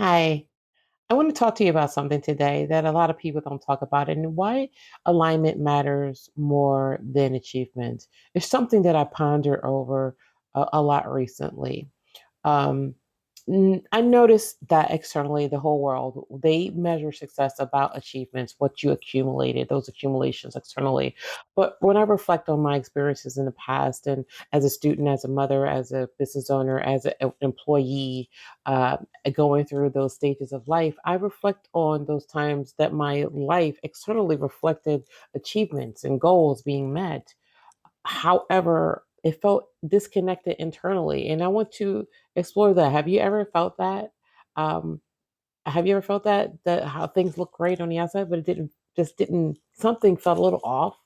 Hi, I want to talk to you about something today that a lot of people don't talk about and why alignment matters more than achievement. It's something that I ponder over a lot recently. Um, I noticed that externally, the whole world, they measure success about achievements, what you accumulated, those accumulations externally. But when I reflect on my experiences in the past, and as a student, as a mother, as a business owner, as an employee, uh, going through those stages of life, I reflect on those times that my life externally reflected achievements and goals being met. However, it felt disconnected internally. And I want to explore that. Have you ever felt that? Um, have you ever felt that how things look great on the outside, but it didn't, something felt a little off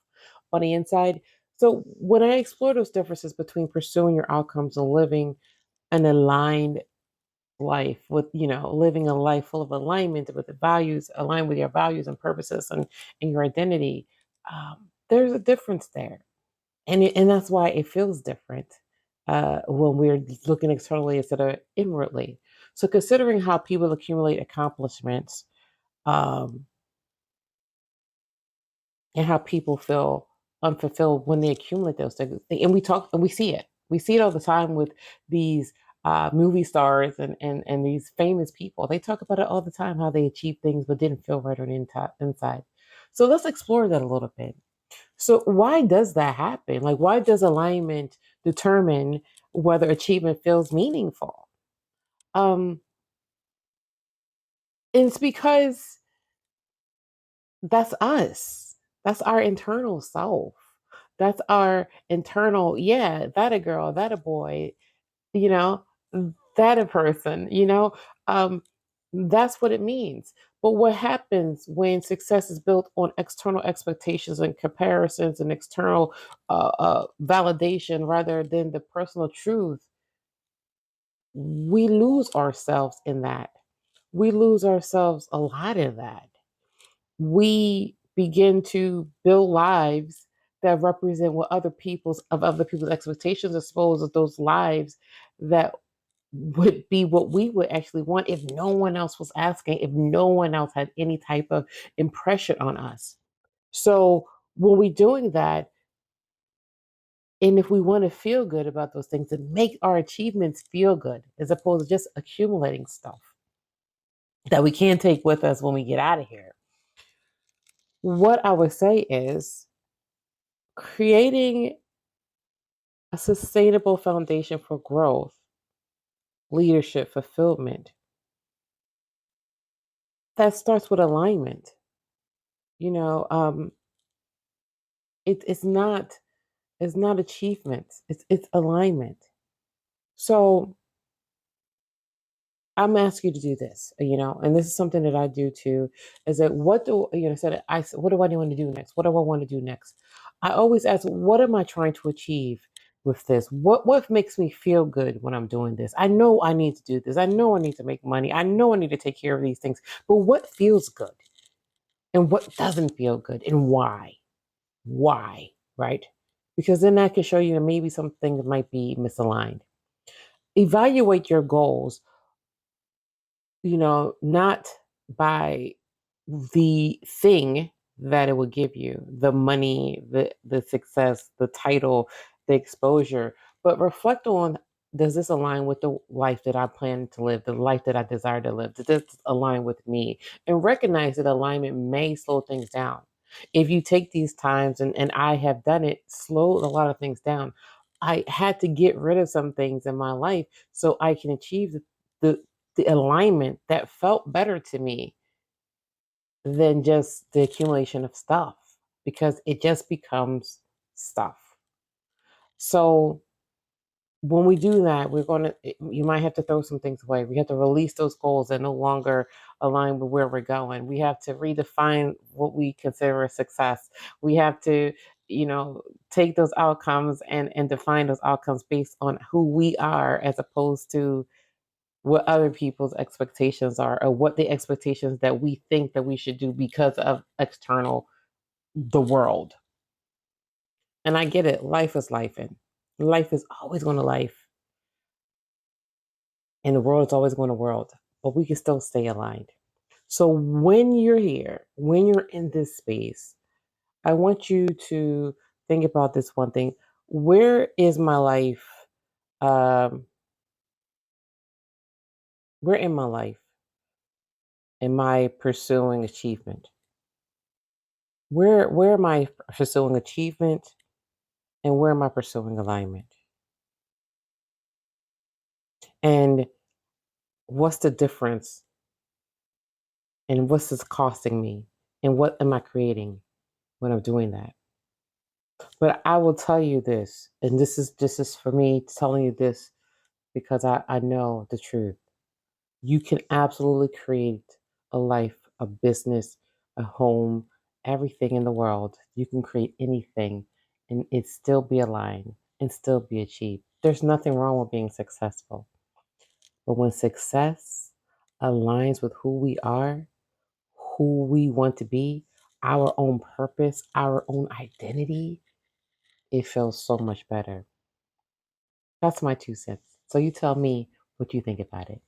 on the inside? So when I explore those differences between pursuing your outcomes and living an aligned life with, living a life full of alignment with the values, aligned with your values and purposes and your identity, there's a difference there, and that's why it feels different when we're looking externally instead of inwardly. So considering how people accumulate accomplishments, um, and how people feel unfulfilled when they accumulate those things, and we see it all the time with these movie stars and these famous people. They talk about it all the time, how they achieved things but didn't feel right on the inside. So let's explore that a little bit. So why does that happen? Like, why does alignment determine whether achievement feels meaningful? Um, and it's because that's us. That's our internal self. That's our internal, yeah, that a girl, that a boy, you know, that a person, that's what it means. But what happens when success is built on external expectations and comparisons and external validation rather than the personal truth? We lose ourselves in that. We lose ourselves a lot in that. We begin to build lives that represent what other people's expectations, I suppose, of those lives that would be what we would actually want if no one else was asking, if no one else had any type of impression on us. So when we're doing that, and if we want to feel good about those things and make our achievements feel good, as opposed to just accumulating stuff that we can't take with us when we get out of here, what I would say is creating a sustainable foundation for growth, leadership, fulfillment. That starts with alignment. You know, it's not achievement. It's alignment. So I'm asking you to do this, and this is something that I do too. Is that what do said I said, what do I want to do next? What do I want to do next? I always ask, what am I trying to achieve with this? What makes me feel good when I'm doing this? I know I need to do this. I know I need to make money. I know I need to take care of these things. But what feels good and what doesn't feel good and why? Why? Right? Because then that can show you that maybe some things might be misaligned. Evaluate your goals, not by the thing that it will give you, the money, the success, the title, the exposure, but reflect on, does this align with the life that I plan to live, the life that I desire to live? Does this align with me? And recognize that alignment may slow things down. If you take these times, and I have done it, slowed a lot of things down. I had to get rid of some things in my life so I can achieve the, the alignment that felt better to me than just the accumulation of stuff, because it just becomes stuff. So when we do that, you might have to throw some things away. We have to release those goals that no longer align with where we're going. We have to redefine what we consider a success. We have to, take those outcomes and define those outcomes based on who we are, as opposed to what other people's expectations are, or what the expectations that we think that we should do because of external, the world. And I get it. Life is life, and life is always going to life, and the world is always going to world. but we can still stay aligned. So when you're here, when you're in this space, I want you to think about this one thing. Where is my life? Um, where in my life am I pursuing achievement? Where am I pursuing achievement, and where am I pursuing alignment? And what's the difference? And what's this costing me? And what am I creating when I'm doing that? But I will tell you this, and this is for me telling you this because I know the truth. You can absolutely create a life, a business, a home, everything in the world. You can create anything and it still be aligned and still be achieved. There's nothing wrong with being successful. But when success aligns with who we are, who we want to be, our own purpose, our own identity, it feels so much better. That's my 2 cents. So you tell me what you think about it.